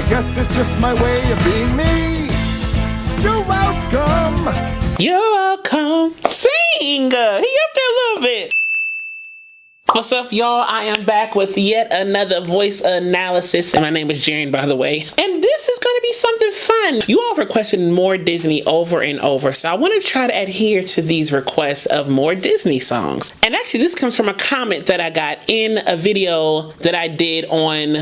guess it's just my way of being me. You're welcome. You're welcome. Sing! He up there a little bit. What's up, y'all? I am back with yet another voice analysis. And my name is Jaren, by the way. And this is going to be something fun. You all requested more Disney over and over. So I want to try to adhere to these requests of more Disney songs. And actually, this comes from a comment that I got in a video that I did on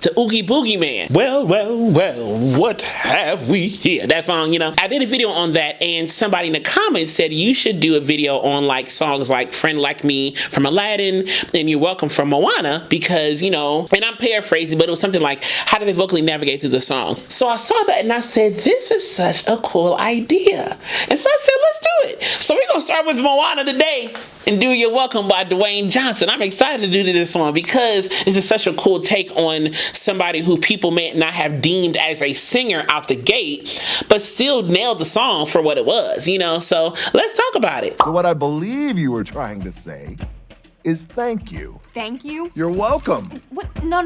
the Oogie Boogie Man. Well, what have we here? That song, you know. I did a video on that, and somebody in the comments said you should do a video on like songs like Friend Like Me from Aladdin and You're Welcome from Moana, because, you know, and I'm paraphrasing, but it was something like, how do they vocally navigate through the song? So I saw that and I said, this is such a cool idea. And so I said, let's do it. So we're gonna start with Moana today and do You're Welcome by Dwayne Johnson. I'm excited to do this one because this is such a cool take on somebody who people may not have deemed as a singer out the gate, but still nailed the song for what it was, you know? So let's talk about it. So what I believe you were trying to say is thank you. Thank you? You're welcome. What? No.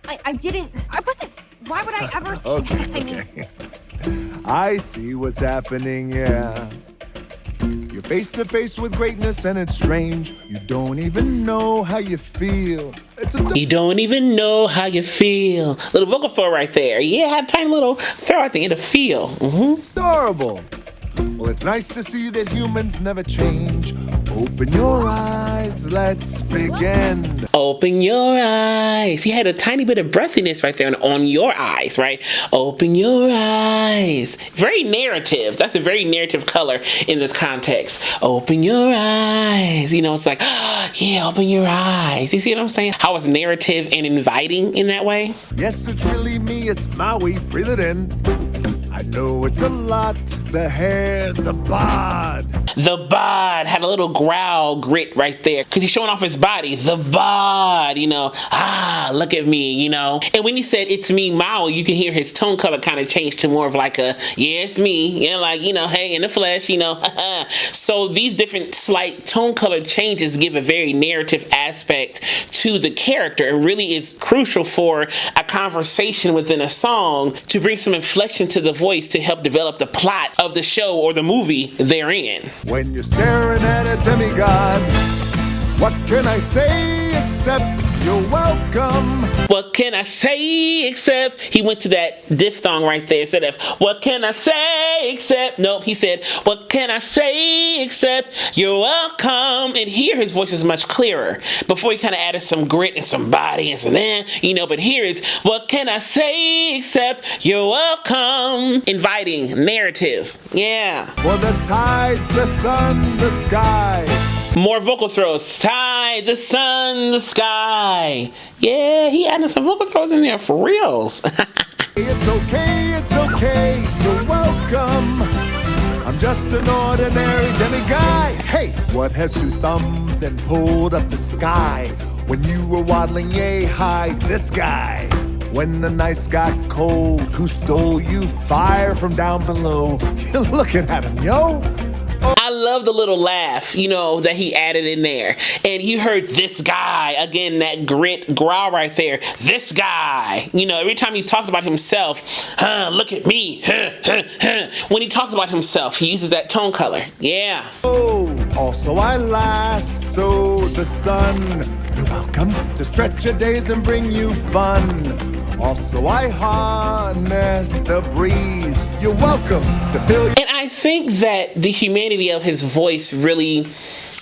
I didn't. I wasn't. Why would I ever say that? I mean, I see what's happening, yeah. You're face to face with greatness and it's strange. You don't even know how you feel. You don't even know how you feel. Little vocal throw right there. Yeah, had a tiny little throw at the end of feel. Adorable. Well, it's nice to see that humans never change. Open your eyes, let's begin. Open your eyes. He had a tiny bit of breathiness right there on your eyes, right? Open your eyes. Very narrative. That's a very narrative color in this context. Open your eyes. You know, it's like, yeah, open your eyes. You see what I'm saying? How it's narrative and inviting in that way? Yes, it's really me, it's Maui, breathe it in. I know it's a lot, the hair, the bod. The bod had a little growl grit right there because he's showing off his body. The bod, you know, look at me, you know. And when he said it's me, Maui, you can hear his tone color kind of change to more of like a, yeah, it's me. Yeah, like, you know, hey, in the flesh, you know. So these different slight tone color changes give a very narrative aspect to the character. It really is crucial for a conversation within a song to bring some inflection to the voice to help develop the plot of the show or the movie they're in. When you're staring at a demigod, what can I say except you're welcome? What can I say except, he went to that diphthong right there instead of what can I say except, nope, he said what can I say except you're welcome. And here his voice is much clearer. Before he kind of added some grit and some body and some you know, but here it's what can I say except you're welcome. Inviting, narrative, yeah. For the tides, the sun, the sky. More vocal throws. Tide, the sun, the sky. Yeah, he added some vocal throws in there for reals. It's okay, you're welcome. I'm just an ordinary demiguy. Hey, what has two thumbs and pulled up the sky? When you were waddling yay high, this guy. When the nights got cold, who stole you? Fire from down below. You're looking at him, yo. I love the little laugh, you know, that he added in there. And you heard this guy, again, that grit growl right there. This guy, you know, every time he talks about himself, look at me, When he talks about himself, he uses that tone color. Yeah. Oh, also I lasso the sun. You're welcome to stretch your days and bring you fun. Also I harness the breeze. You're welcome to fill your... And I think that the humanity of his voice really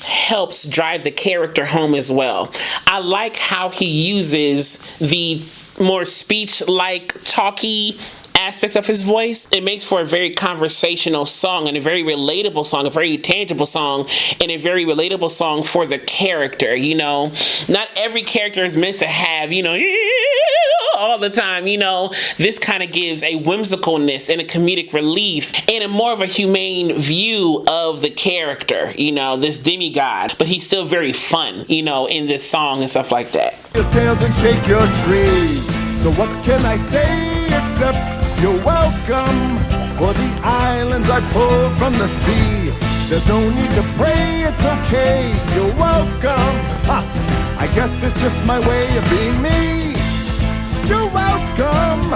helps drive the character home as well. I like how he uses the more speech-like, talky aspects of his voice. It makes for a very conversational song and a very relatable song, a very tangible song, and a very relatable song for the character, you know. Not every character is meant to have, you know, all the time, you know. This kind of gives a whimsicalness and a comedic relief and a more of a humane view of the character, you know, this demigod, but he's still very fun, you know, in this song and stuff like that. Your sails and shake your trees. So what can I say except you're welcome for the islands I pulled from the sea. There's no need to pray, it's okay, you're welcome. Ha, I guess it's just my way of being me. You're welcome.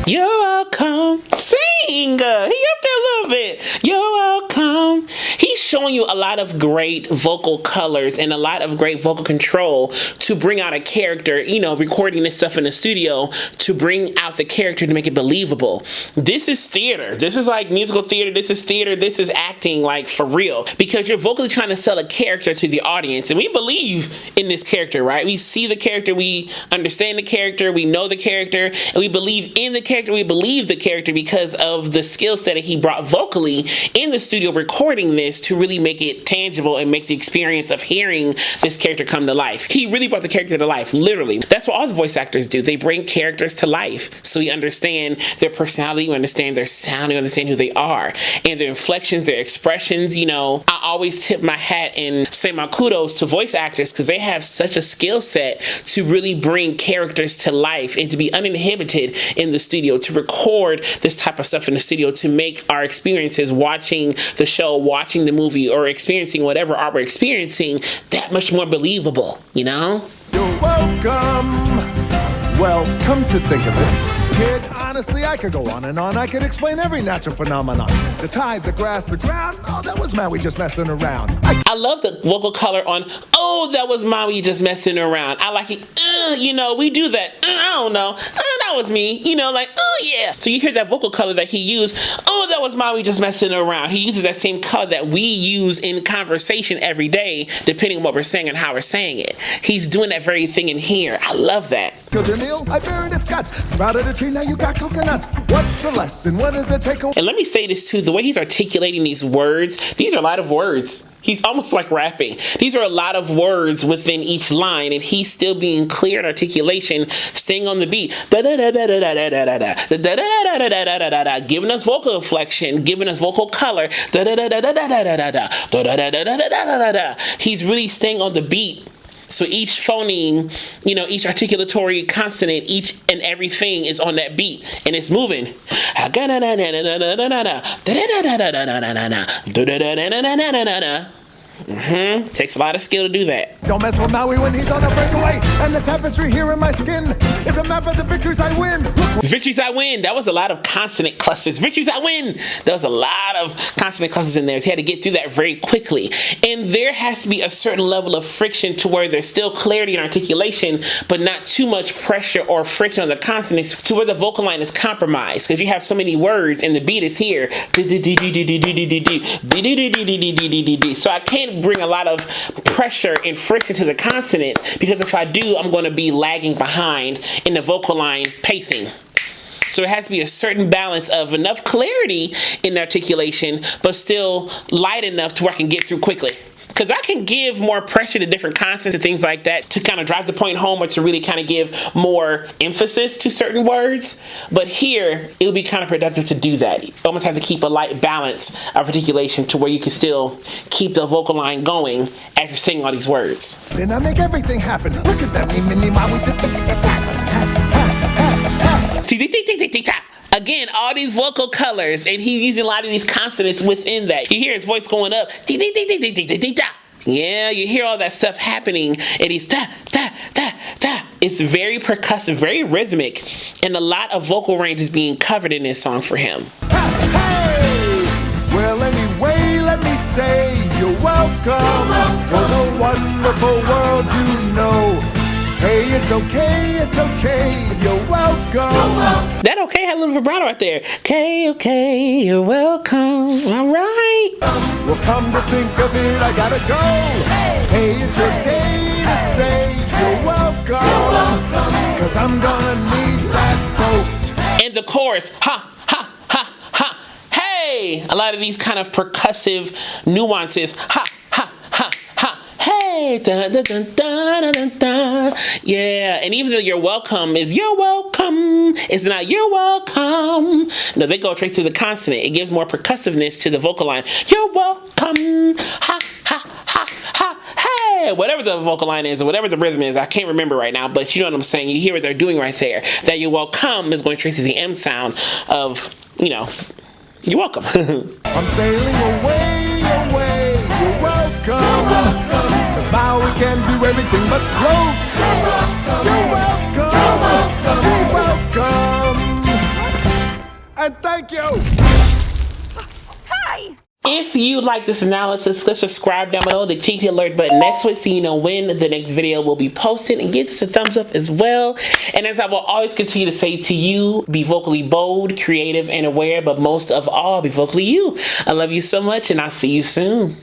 You're welcome. Sing. He up there a little bit. You're welcome. He's showing you a lot of great vocal colors and a lot of great vocal control to bring out a character, you know, recording this stuff in the studio to bring out the character to make it believable. This is theater. This is like musical theater. This is theater. This is acting, like, for real, because you're vocally trying to sell a character to the audience, and we believe in this character, right? We see the character, we understand the character, we know the character, and we believe in the character. We believe the character because of the skill set that he brought vocally in the studio recording this to really make it tangible and make the experience of hearing this character come to life. He really brought the character to life, literally. That's what all the voice actors do. They bring characters to life. So we understand their personality, we understand their sound, we understand who they are, and their inflections, their expressions. You know, I always tip my hat and say my kudos to voice actors because they have such a skill set to really bring characters to life and to be uninhibited in the studio, to record this type of stuff in the studio, to make our experiences watching the show, watching the movie, or experiencing whatever art we're experiencing that much more believable, you know? You're welcome. Well, come to think of it, kid, honestly, I could go on and on. I could explain every natural phenomenon. The tide, the grass, the ground. Oh, that was Maui just messing around. I love the vocal color on, oh, that was Maui just messing around. I like it. You know, we do that. I don't know. That was me. You know, like, oh, yeah. So you hear that vocal color that he used. Oh, that was Maui just messing around. He uses that same color that we use in conversation every day, depending on what we're saying and how we're saying it. He's doing that very thing in here. I love that. I buried its guts. Sprouted a tree, now you got coconuts. What's the lesson? What does it take away? And let me say this too, the way he's articulating these words, these are a lot of words. He's almost like rapping. These are a lot of words within each line, and he's still being clear in articulation, staying on the beat. Giving us vocal inflection, giving us vocal color. He's really staying on the beat. So each phoneme, you know, each articulatory consonant, each and everything is on that beat, and it's moving. Takes a lot of skill to do that. Don't mess with Maui when he's on a breakaway. And the tapestry here in my skin is a map of the victories I win. Victories I win. That was a lot of consonant clusters. Victories I win. There was a lot of consonant clusters in there. So he had to get through that very quickly. And there has to be a certain level of friction to where there's still clarity and articulation, but not too much pressure or friction on the consonants to where the vocal line is compromised. Because you have so many words and the beat is here. So I can't bring a lot of pressure and friction to the consonants, because if I do, I'm going to be lagging behind in the vocal line pacing. So it has to be a certain balance of enough clarity in the articulation, but still light enough to where I can get through quickly. Because I can give more pressure to different consonants and things like that to kind of drive the point home, or to really kind of give more emphasis to certain words. But here, it would be kind of productive to do that. You almost have to keep a light balance of articulation to where you can still keep the vocal line going as you're saying all these words. Then I make everything happen. Look at that. Again, all these vocal colors, and he's using a lot of these consonants within that. You hear his voice going up. Yeah, you hear all that stuff happening, and he's da, da, da, da. It's very percussive, very rhythmic, and a lot of vocal range is being covered in this song for him. Hey! Well, anyway, let me say you're welcome for the wonderful world you know. Hey, it's okay, you're welcome. That okay had a little vibrato right there. Okay, you're welcome. All right. Well, come to think of it, I gotta go. Hey, it's your day to say you're welcome. Cause I'm gonna need that boat. And the chorus, ha, ha, ha, ha. Hey! A lot of these kind of percussive nuances. Ha, ha, ha, ha. Hey! Dun, dun, dun, dun, dun, dun. Yeah, and even though you're welcome is you're welcome, it's not you're welcome. No, they go straight to the consonant. It gives more percussiveness to the vocal line. You're welcome. Ha, ha, ha, ha. Hey! Whatever the vocal line is, or whatever the rhythm is, I can't remember right now, but you know what I'm saying. You hear what they're doing right there. That you're welcome is going straight to the M sound of, you know, you're welcome. I'm sailing away, you're welcome. Cause now we can do everything but float. You're welcome, you're welcome. And thank you. Hi! If you like this analysis, click subscribe down below, the TT alert button next to it so you know when the next video will be posted, and give this a thumbs up as well. And as I will always continue to say to you, be vocally bold, creative, and aware, but most of all, be vocally you. I love you so much, and I'll see you soon.